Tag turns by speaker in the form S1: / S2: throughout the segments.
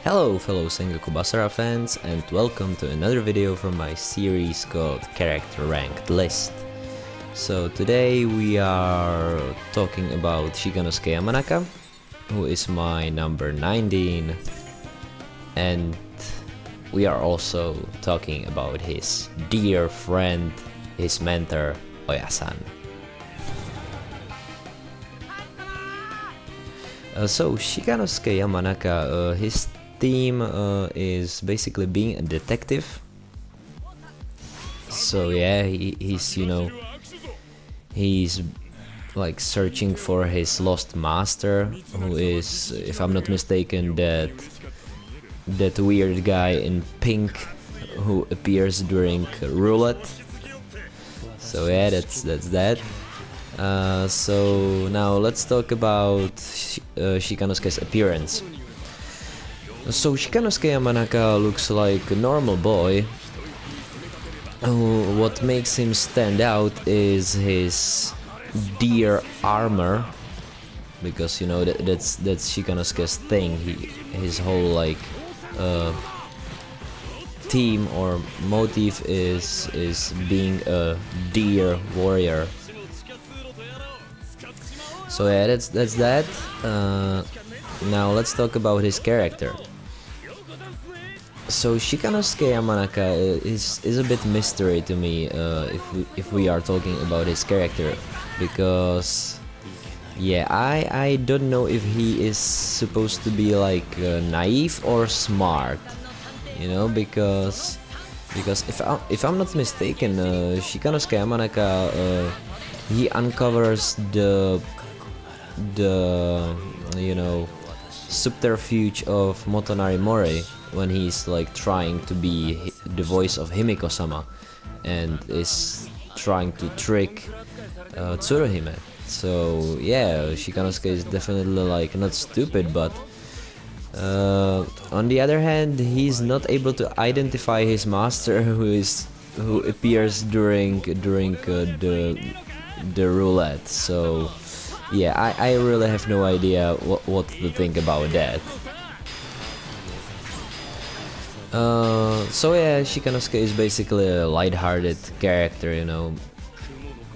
S1: Hello fellow Sengoku Basara fans and welcome to another video from my series called Character Ranked List. So today we are talking about Shikanosuke Yamanaka, who is my number 19, and we are also talking about his dear friend, his mentor, Oya-san. So Shikanosuke Yamanaka, his theme is basically being a detective. So yeah, he's like searching for his lost master, who is, if I'm not mistaken, that weird guy in pink who appears during roulette. So yeah, that's that. So now let's talk about Shikanosuke's appearance. So Shikanosuke Yamanaka looks like a normal boy. What makes him stand out is his deer armor, because you know that's Shikanosuke's thing. His whole like theme or motive is being a deer warrior. So yeah, that's that. Now let's talk about his character. So Shikanosuke Yamanaka is a bit mystery to me if we are talking about his character, because yeah, I don't know if he is supposed to be like naive or smart, you know, because if I'm not mistaken, Shikanosuke Yamanaka he uncovers the you know subterfuge of Motonari Mori when he's like trying to be the voice of Himiko-sama and is trying to trick Tsuruhime. So yeah, Shikanosuke is definitely like not stupid, but on the other hand, he's not able to identify his master, who appears during the roulette. So yeah, I really have no idea what to think about that. So yeah, Shikanosuke is basically a light-hearted character, you know.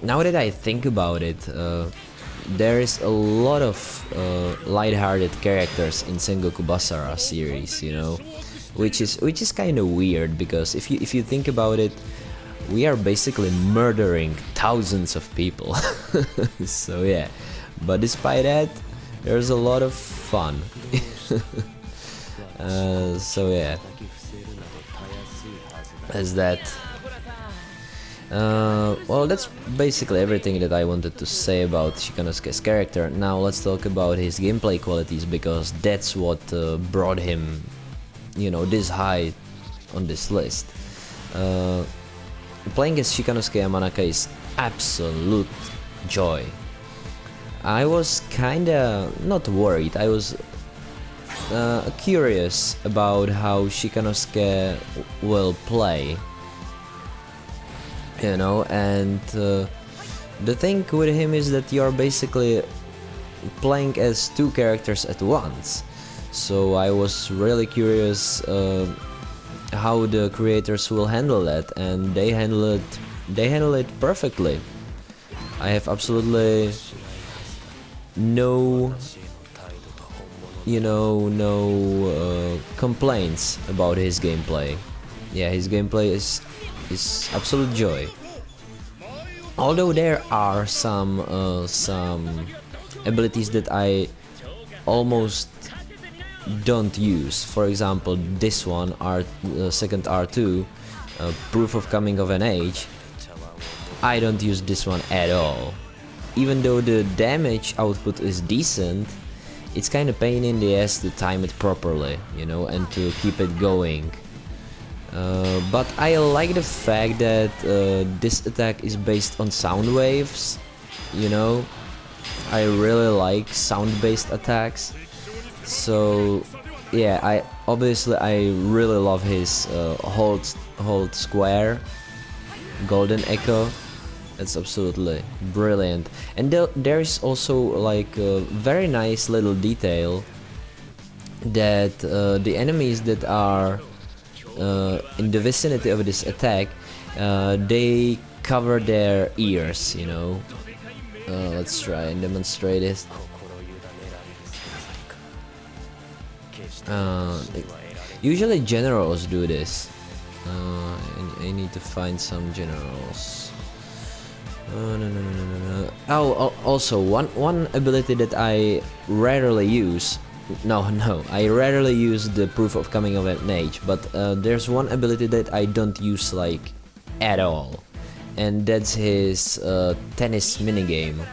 S1: Now that I think about it, there is a lot of light-hearted characters in Sengoku Basara series, you know, which is kind of weird, because if you think about it, we are basically murdering thousands of people. So yeah, but despite that, there's a lot of fun. So yeah, as that. Well, that's basically everything that I wanted to say about Shikanosuke's character. Now let's talk about his gameplay qualities, because that's what brought him, you know, this high on this list. Playing as Shikanosuke Yamanaka is absolute joy. I was kinda not worried, I was curious about how Shikanosuke will play, you know, and the thing with him is that you're basically playing as two characters at once. So I was really curious how the creators will handle that, and they handle it perfectly. I have absolutely no complaints about his gameplay. Yeah, his gameplay is absolute joy. Although there are some abilities that I almost don't use. For example, this one, second R2, proof of coming of an age. I don't use this one at all. Even though the damage output is decent, it's kind of pain in the ass to time it properly, you know, and to keep it going. But I like the fact that this attack is based on sound waves, you know. I really like sound-based attacks. So yeah, I really love his hold square golden echo. It's absolutely brilliant. And there is also like a very nice little detail that the enemies that are in the vicinity of this attack, they cover their ears, you know. Let's try and demonstrate it. Usually generals do this. I need to find some generals. No. Oh, also one ability that I rarely use. No, I rarely use the proof of coming of an age, but there's one ability that I don't use like at all, and that's his tennis minigame.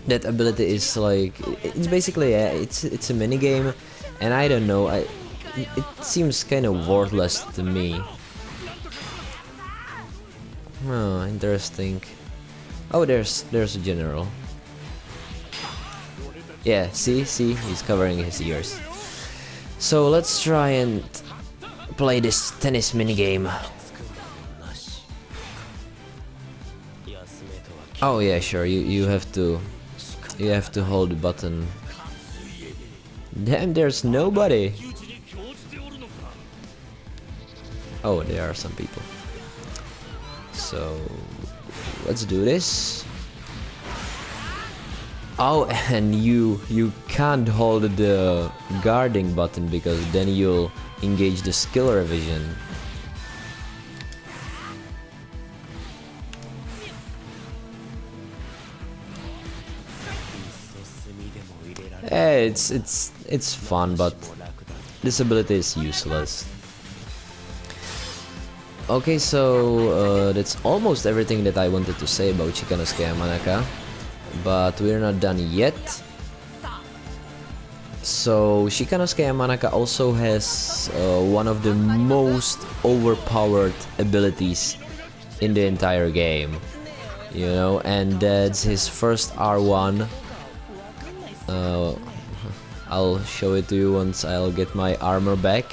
S1: That ability is like, it's basically it's a minigame, and I don't know, it seems kind of worthless to me. Oh, interesting. Oh, there's a general. Yeah, see, he's covering his ears. So let's try and play this tennis minigame. Oh yeah, sure. You have to hold the button. Damn, there's nobody. Oh, there are some people. So let's do this. Oh, and you can't hold the guarding button because then you'll engage the skill revision. Yeah, it's fun, but this ability is useless. Okay, so that's almost everything that I wanted to say about Shikanosuke Yamanaka, but we're not done yet. So Shikanosuke Yamanaka also has one of the most overpowered abilities in the entire game, you know, and that's his first R1. I'll show it to you once I'll get my armor back.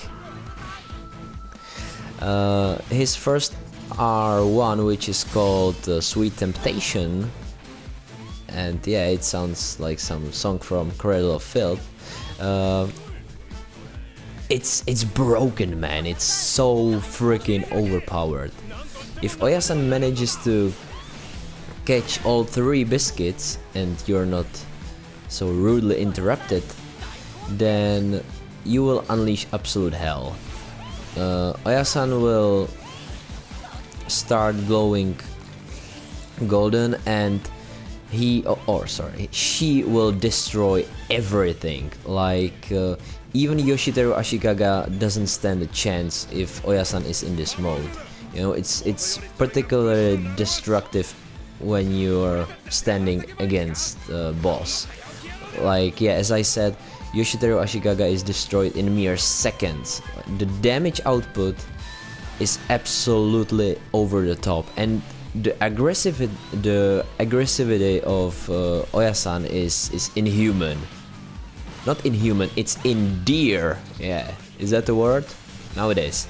S1: His first R1, which is called Sweet Temptation, and yeah, it sounds like some song from Cradle of Filth. It's broken, man. It's so freaking overpowered. If Oyasan manages to catch all 3 biscuits and you're not so rudely interrupted, then you will unleash absolute hell. Oyasan will start glowing golden, and she will destroy everything. Like even Yoshiteru Ashikaga doesn't stand a chance if Oyasan is in this mode. You know, it's particularly destructive when you're standing against the boss. Like, yeah, as I said, Yoshiteru Ashikaga is destroyed in mere seconds. The damage output is absolutely over the top, and the aggressivity of Oyasan is inhuman. Not inhuman, it's endear. Yeah, is that the word? Now it is.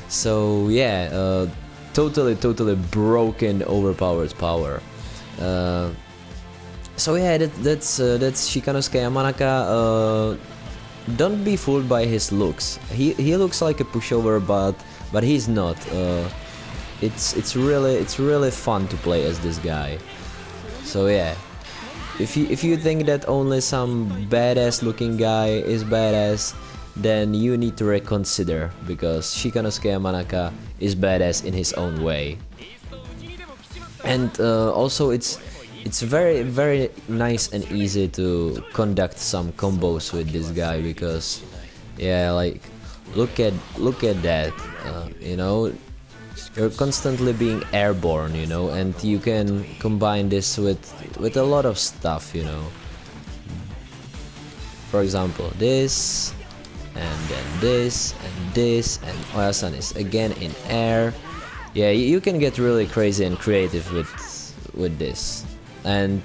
S1: So yeah, totally broken, overpowered power. So yeah, that's Shikanosuke Yamanaka. Don't be fooled by his looks. He looks like a pushover, but he's not. It's really fun to play as this guy. So yeah, if you think that only some badass looking guy is badass, then you need to reconsider, because Shikanosuke Yamanaka is badass in his own way. And also it's very nice and easy to conduct some combos with this guy, because yeah, like look at that, you know, you're constantly being airborne, you know, and you can combine this with a lot of stuff, you know. For example, this, and then this, and this, and Oyasan is again in air. Yeah, you can get really crazy and creative with this. And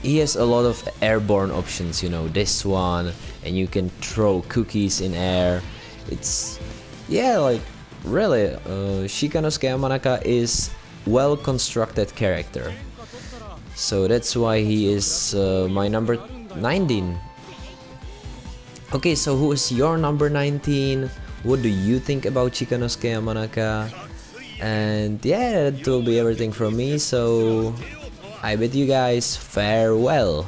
S1: he has a lot of airborne options, you know, this one, and you can throw cookies in air. It's, yeah, like really, Shikanosuke Yamanaka is well constructed character. So that's why he is my number 19 Okay, so who is your number 19? What do you think about Shikanosuke Yamanaka? And yeah, that will be everything from me, so I bid you guys farewell.